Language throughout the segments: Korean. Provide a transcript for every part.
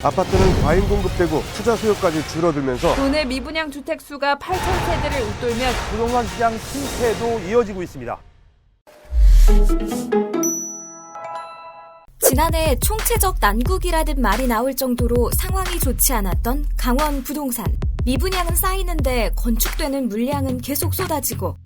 아파트는 과잉 공급되고 투자 수요까지 줄어들면서 도내 미분양 주택 수가 8,000세대를 웃돌며 부동산 시장 침체도 이어지고 있습니다. 지난해 총체적 난국이라는 말이 나올 정도로 상황이 좋지 않았던 강원 부동산. 미분양은 쌓이는데 건축되는 물량은 계속 쏟아지고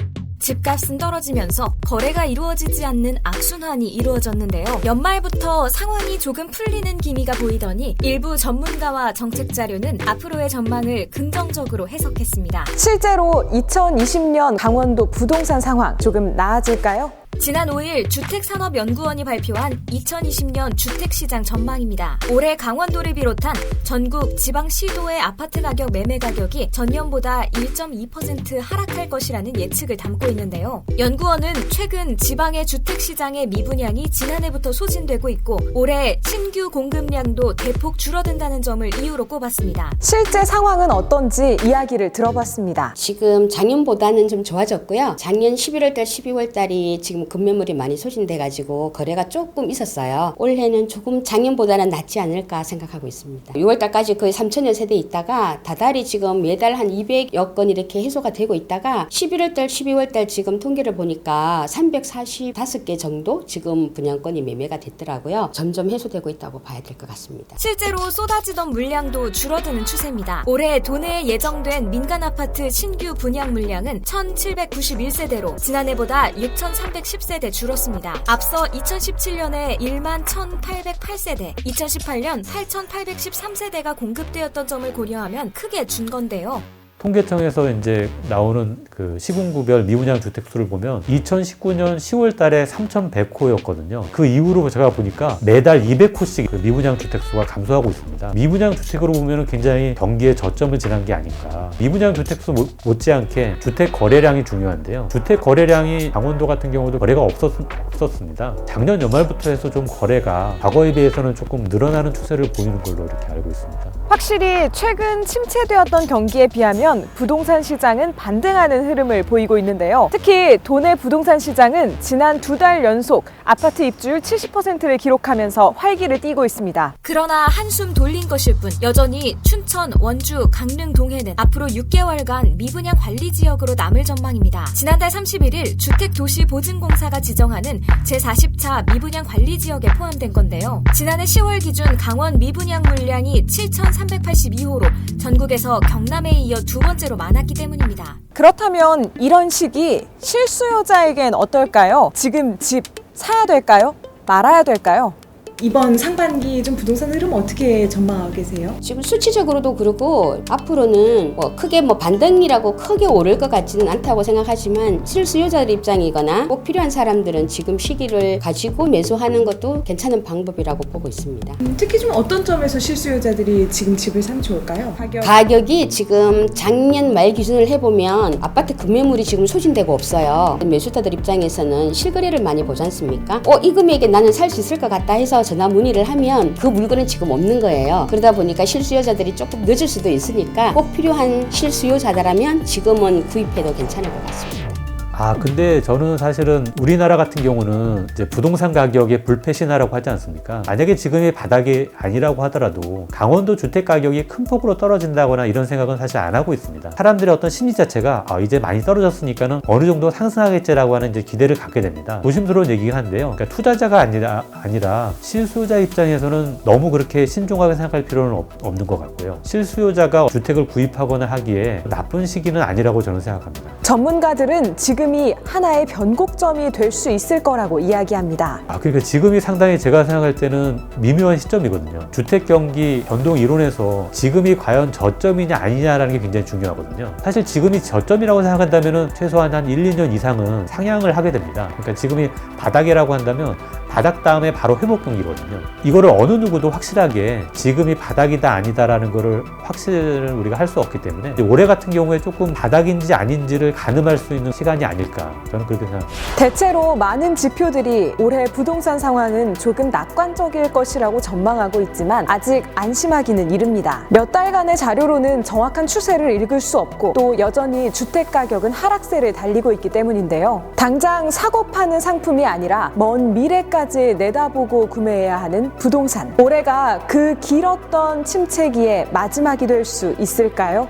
집값은 떨어지면서 거래가 이루어지지 않는 악순환이 이루어졌는데요. 연말부터 상황이 조금 풀리는 기미가 보이더니 일부 전문가와 정책자료는 앞으로의 전망을 긍정적으로 해석했습니다. 실제로 2020년 강원도 부동산 상황 조금 나아질까요? 지난 5일 주택산업연구원이 발표한 2020년 주택시장 전망입니다. 올해 강원도를 비롯한 전국 지방시도의 아파트 가격 매매 가격이 전년보다 1.2% 하락할 것이라는 예측을 담고 있는데요. 연구원은 최근 지방의 주택시장의 미분양이 지난해부터 소진되고 있고 올해 신규 공급량도 대폭 줄어든다는 점을 이유로 꼽았습니다. 실제 상황은 어떤지 이야기를 들어봤습니다. 지금 작년보다는 좀 좋아졌고요. 작년 11월달, 12월달이 지금 급매물이 많이 소진돼가지고 거래가 조금 있었어요. 올해는 조금 작년보다는 낫지 않을까 생각하고 있습니다. 6월달까지 거의 3,000여 세대 있다가 다달이 지금 매달 한 200여 건 이렇게 해소가 되고 있다가 11월달, 12월달 지금 통계를 보니까 345개 정도 지금 분양권이 매매가 됐더라고요. 점점 해소되고 있다고 봐야 될 것 같습니다. 실제로 쏟아지던 물량도 줄어드는 추세입니다. 올해 도내에 예정된 민간아파트 신규 분양 물량은 1,791세대로 지난해보다 6,310세대 줄었습니다. 앞서 2017년에 1만 1,808세대, 2018년 8,813세대가 공급되었던 점을 고려하면 크게 준 건데요. 통계청에서 이제 나오는 그 시군구별 미분양 주택 수를 보면 2019년 10월 달에 3,100호였거든요. 그 이후로 제가 보니까 매달 200호씩 그 미분양 주택 수가 감소하고 있습니다. 미분양 주택으로 보면 굉장히 경기의 저점을 지난 게 아닌가. 미분양 주택 수 못지않게 주택 거래량이 중요한데요. 주택 거래량이 강원도 같은 경우도 거래가 없었습니다. 작년 연말부터 해서 좀 거래가 과거에 비해서는 조금 늘어나는 추세를 보이는 걸로 이렇게 알고 있습니다. 확실히 최근 침체되었던 경기에 비하면 부동산 시장은 반등하는 흐름을 보이고 있는데요. 특히 도내 부동산 시장은 지난 2달 연속 아파트 입주율 70%를 기록하면서 활기를 띠고 있습니다. 그러나 한숨 돌린 것일 뿐 여전히 춘천, 원주, 강릉, 동해는 앞으로 6개월간 미분양 관리 지역으로 남을 전망입니다. 지난달 31일 주택도시보증공사가 지정하는 제40차 미분양 관리 지역에 포함된 건데요. 지난해 10월 기준 강원 미분양 물량이 7,382호로 전국에서 경남에 이어 두 번째로 많았기 때문입니다. 그렇다면 이런 시기 실수요자에겐 어떨까요? 지금 집 사야 될까요? 말아야 될까요? 이번 상반기 좀 부동산 흐름 어떻게 전망하고 계세요? 지금 수치적으로도 그렇고 앞으로는 크게 반등이라고 크게 오를 것 같지는 않다고 생각하지만 실수요자들 입장이거나 꼭 필요한 사람들은 지금 시기를 가지고 매수하는 것도 괜찮은 방법이라고 보고 있습니다. 특히 좀 어떤 점에서 실수요자들이 지금 집을 사면 좋을까요? 가격이 지금 작년 말 기준을 해보면 아파트 급매물이 지금 소진되고 없어요. 매수자들 입장에서는 실거래를 많이 보지 않습니까? 이 금액에 나는 살 수 있을 것 같다 해서 전화 문의를 하면 그 물건은 지금 없는 거예요. 그러다 보니까 실수요자들이 조금 늦을 수도 있으니까 꼭 필요한 실수요자라면 지금은 구입해도 괜찮을 것 같습니다. 근데 저는 사실은 우리나라 같은 경우는 이제 부동산 가격의 불패신화라고 하지 않습니까? 만약에 지금이 바닥이 아니라고 하더라도 강원도 주택 가격이 큰 폭으로 떨어진다거나 이런 생각은 사실 안 하고 있습니다. 사람들의 어떤 심리 자체가 이제 많이 떨어졌으니까는 어느 정도 상승하겠지라고 하는 이제 기대를 갖게 됩니다. 조심스러운 얘기긴 한데요. 그러니까 투자자가 아니라 실수요자 입장에서는 너무 그렇게 신중하게 생각할 필요는 없는 것 같고요. 실수요자가 주택을 구입하거나 하기에 나쁜 시기는 아니라고 저는 생각합니다. 전문가들은 지금이 하나의 변곡점이 될 수 있을 거라고 이야기합니다. 그러니까 지금이 상당히 제가 생각할 때는 미묘한 시점이거든요. 주택 경기 변동 이론에서 지금이 과연 저점이냐 아니냐라는 게 굉장히 중요하거든요. 사실 지금이 저점이라고 생각한다면 최소한 한 1, 2년 이상은 상향을 하게 됩니다. 그러니까 지금이 바닥이라고 한다면 바닥 다음에 바로 회복 경기거든요. 이거를 어느 누구도 확실하게 지금이 바닥이다 아니다라는 거를 확실을 우리가 할 수 없기 때문에 올해 같은 경우에 조금 바닥인지 아닌지를 가늠할 수 있는 시간이 아닐까, 저는 그렇게 생각합니다. 대체로 많은 지표들이 올해 부동산 상황은 조금 낙관적일 것이라고 전망하고 있지만 아직 안심하기는 이릅니다. 몇 달간의 자료로는 정확한 추세를 읽을 수 없고 또 여전히 주택 가격은 하락세를 달리고 있기 때문인데요. 당장 사고 파는 상품이 아니라 먼 미래까지 미래까지 내다보고 구매해야 하는 부동산. 올해가 그 길었던 침체기의 마지막이 될 수 있을까요?